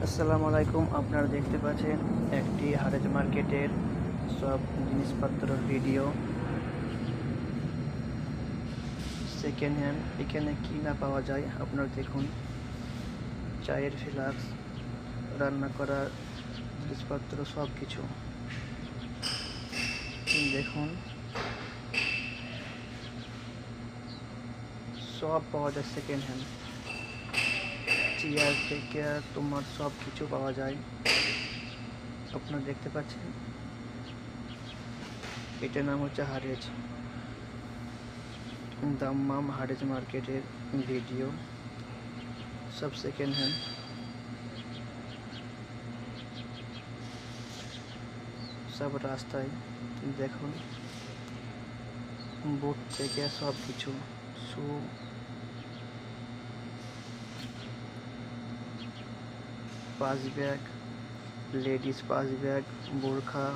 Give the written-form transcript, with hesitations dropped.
আসসালামু আলাইকুম। আপনারা দেখতে পাচ্ছেন একটি হারেজ মার্কেটের সব জিনিসপত্রের ভিডিও সেকেন্ড হ্যান্ড। এখানে কি না পাওয়া যায় আপনারা দেখুন। চায়ের ফ্লাস্ক, রান্না করার জিনিসপত্র সব কিছু দেখুন, সব পাওয়া যায় সেকেন্ড হ্যান্ড। চেয়ার থেকে তোমার সব কিছু পাওয়া যায়। আপনারা দেখতে পাচ্ছেন, এটার নাম হচ্ছে হারেজ, দাম্মাম হারেজ মার্কেটের ভিডিও, সব সেকেন্ড হ্যান্ড। সব রাস্তায় দেখুন, বুট থেকে সব কিছু, shoe, purse bag, ladies purse bag, বোরখা।